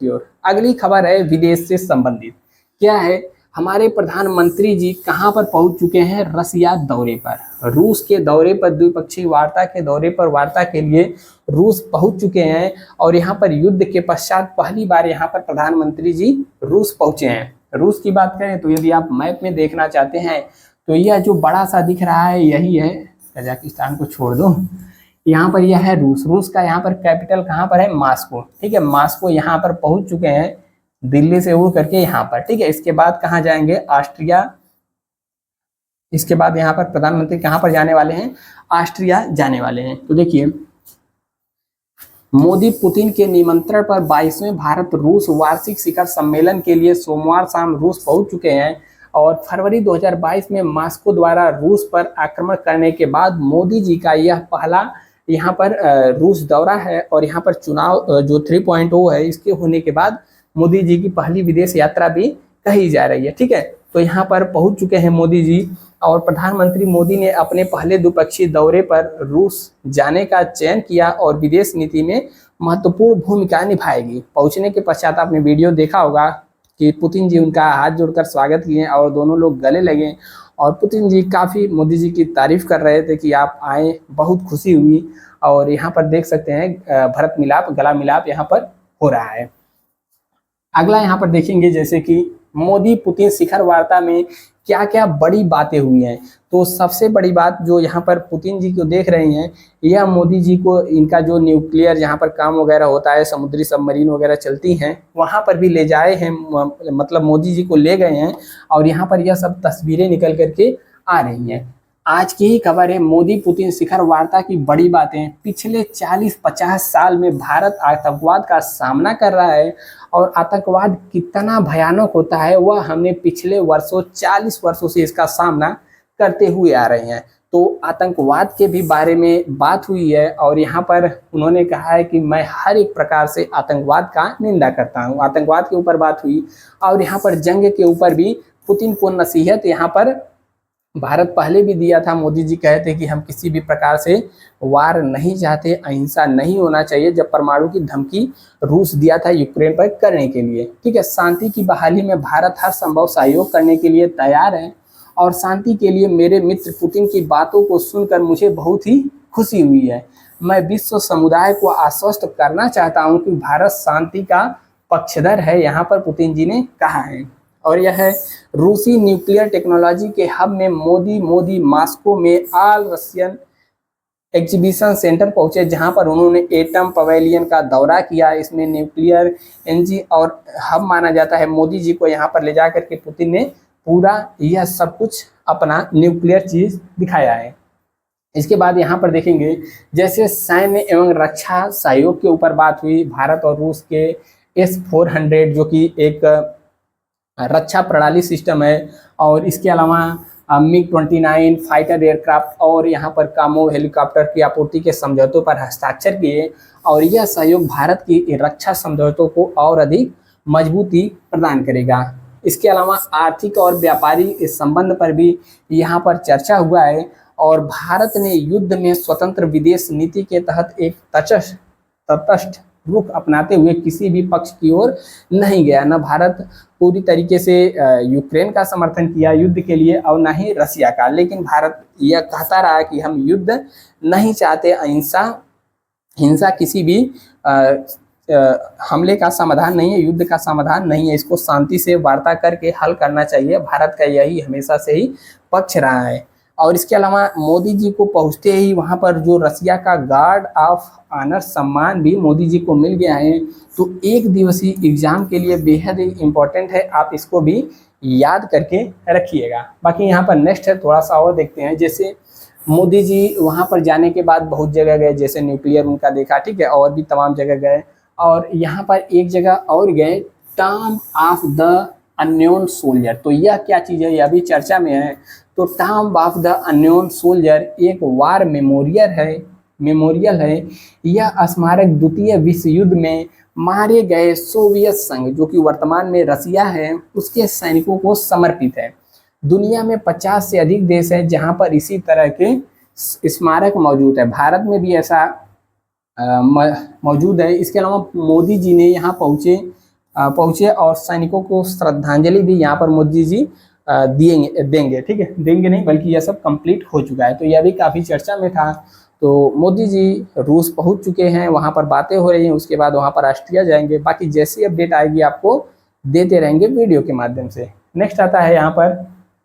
की ओर अगली खबर है विदेश से संबंधित। क्या है, हमारे प्रधानमंत्री जी कहां पर पहुंच चुके हैं? रसिया दौरे पर, रूस के दौरे पर, द्विपक्षीय वार्ता के दौरे पर, वार्ता के लिए रूस पहुंच चुके हैं। और यहां पर युद्ध के पश्चात पहली बार यहां पर प्रधानमंत्री जी रूस पहुंचे हैं। रूस की बात करें तो यदि आप मैप में देखना चाहते हैं तो यह जो बड़ा सा दिख रहा है यही है, कजाकिस्तान को छोड़ दो, यहाँ पर यह है रूस। रूस का यहाँ पर कैपिटल कहाँ पर है? मास्को। ठीक है, मास्को यहाँ पर पहुंच चुके हैं दिल्ली से उड़ करके यहाँ पर। ठीक है, इसके बाद कहाँ जाएंगे? ऑस्ट्रिया। इसके बाद यहाँ पर प्रधानमंत्री कहाँ पर जाने वाले हैं? ऑस्ट्रिया जाने वाले हैं। तो देखिए, मोदी पुतिन के निमंत्रण पर 22वें भारत रूस वार्षिक शिखर सम्मेलन के लिए सोमवार शाम रूस पहुंच चुके हैं। और फरवरी 2022 में मॉस्को द्वारा रूस पर आक्रमण करने के बाद मोदी जी का यह पहला यहाँ पर रूस दौरा है। और यहाँ पर चुनाव जो 3.0 है इसके होने के बाद मोदी जी की पहली विदेश यात्रा भी कही जा रही है। ठीक है, तो यहाँ पर पहुंच चुके हैं मोदी जी। और प्रधानमंत्री मोदी ने अपने पहले द्विपक्षीय दौरे पर रूस जाने का चयन किया और विदेश नीति में महत्वपूर्ण भूमिका निभाएगी। पहुंचने के पश्चात आपने वीडियो देखा होगा कि पुतिन जी उनका हाथ जोड़कर स्वागत किए और दोनों लोग गले लगे। और पुतिन जी काफ़ी मोदी जी की तारीफ कर रहे थे कि आप आए, बहुत खुशी हुई। और यहाँ पर देख सकते हैं भरत मिलाप, गला मिलाप यहाँ पर हो रहा है। अगला यहाँ पर देखेंगे जैसे कि मोदी पुतिन शिखर वार्ता में क्या क्या बड़ी बातें हुई हैं। तो सबसे बड़ी बात जो यहाँ पर पुतिन जी को देख रहे हैं, यह मोदी जी को इनका जो न्यूक्लियर यहाँ पर काम वगैरह होता है, समुद्री सबमरीन वगैरह चलती हैं, वहाँ पर भी ले जाए हैं, मतलब मोदी जी को ले गए हैं। और यहाँ पर यह सब तस्वीरें निकल करके आ रही हैं। आज की ही खबर है, मोदी पुतिन शिखर वार्ता की बड़ी बातें। पिछले 40-50 साल में भारत आतंकवाद का सामना कर रहा है। और आतंकवाद कितना भयानक होता है वह हमने पिछले वर्षों 40 वर्षों से इसका सामना करते हुए आ रहे हैं। तो आतंकवाद के भी बारे में बात हुई है। और यहाँ पर उन्होंने कहा है कि मैं हर एक प्रकार से आतंकवाद का निंदा करता हूँ। आतंकवाद के ऊपर बात हुई। और यहाँ पर जंग के ऊपर भी पुतिन को नसीहत यहाँ पर भारत पहले भी दिया था। मोदी जी कहे थे कि हम किसी भी प्रकार से वार नहीं चाहते, अहिंसा नहीं होना चाहिए, जब परमाणु की धमकी रूस दिया था यूक्रेन पर करने के लिए। ठीक है, शांति की बहाली में भारत हर संभव सहयोग करने के लिए तैयार है। और शांति के लिए मेरे मित्र पुतिन की बातों को सुनकर मुझे बहुत ही खुशी हुई है। मैं विश्व समुदाय को आश्वस्त करना चाहता हूँ कि भारत शांति का पक्षधर है, यहाँ पर पुतिन जी ने कहा है। और यह है रूसी न्यूक्लियर टेक्नोलॉजी के हब में मोदी मॉस्को में ऑल रशियन एग्जीबिशन सेंटर पहुंचे, जहां पर उन्होंने एटम पवेलियन का दौरा किया। इसमें न्यूक्लियर एनर्जी और हब माना जाता है। मोदी जी को यहां पर ले जाकर के पुतिन ने पूरा यह सब कुछ अपना न्यूक्लियर चीज दिखाया है। इसके बाद यहाँ पर देखेंगे जैसे सैन्य एवं रक्षा सहयोग के ऊपर बात हुई। भारत और रूस के S-400 जो कि एक रक्षा प्रणाली सिस्टम है। और इसके अलावा MiG-29 फाइटर एयरक्राफ्ट और यहाँ पर कामो हेलीकॉप्टर की आपूर्ति के समझौतों पर हस्ताक्षर किए। और यह सहयोग भारत की रक्षा समझौतों को और अधिक मजबूती प्रदान करेगा। इसके अलावा आर्थिक और व्यापारिक संबंध पर भी यहाँ पर चर्चा हुआ है। और भारत ने युद्ध में स्वतंत्र विदेश नीति के तहत एक तटस्थ रुख अपनाते हुए किसी भी पक्ष की ओर नहीं गया। न भारत पूरी तरीके से यूक्रेन का समर्थन किया युद्ध के लिए और न ही रसिया का। लेकिन भारत यह कहता रहा कि हम युद्ध नहीं चाहते, हिंसा किसी भी हमले का समाधान नहीं है, युद्ध का समाधान नहीं है, इसको शांति से वार्ता करके हल करना चाहिए। भारत का यही हमेशा से ही पक्ष रहा है। और इसके अलावा मोदी जी को पहुंचते ही वहां पर जो रसिया का गार्ड ऑफ ऑनर सम्मान भी मोदी जी को मिल गया है। तो एक दिवसीय एग्जाम के लिए बेहद ही इम्पोर्टेंट है, आप इसको भी याद करके रखिएगा। बाकी यहाँ पर नेक्स्ट है, थोड़ा सा और देखते हैं। जैसे मोदी जी वहाँ पर जाने के बाद बहुत जगह गए, जैसे न्यूक्लियर उनका देखा, ठीक है, और भी तमाम जगह गए। और यहाँ पर एक जगह और गए, Tom of the unknown soldier. तो यह क्या चीज़ है, यह भी चर्चा में है। तो Tom of the unknown soldier एक वार मेमोरियल है। यह स्मारक द्वितीय विश्व युद्ध में मारे गए सोवियत संघ, जो कि वर्तमान में रसिया है, उसके सैनिकों को समर्पित है। दुनिया में 50 से अधिक देश हैं जहां पर इसी तरह के स्मारक मौजूद है। भारत में भी ऐसा मौजूद है। इसके अलावा मोदी जी ने यहाँ पहुँचे पहुंचे और सैनिकों को श्रद्धांजलि भी यहाँ पर मोदी जी देंगे, ठीक है, देंगे नहीं बल्कि यह सब कंप्लीट हो चुका है। तो यह भी काफ़ी चर्चा में था। तो मोदी जी रूस पहुंच चुके हैं, वहाँ पर बातें हो रही हैं, उसके बाद वहाँ पर ऑस्ट्रिया जाएंगे। बाकी जैसी अपडेट आएगी आपको देते रहेंगे वीडियो के माध्यम से। नेक्स्ट आता है यहाँ पर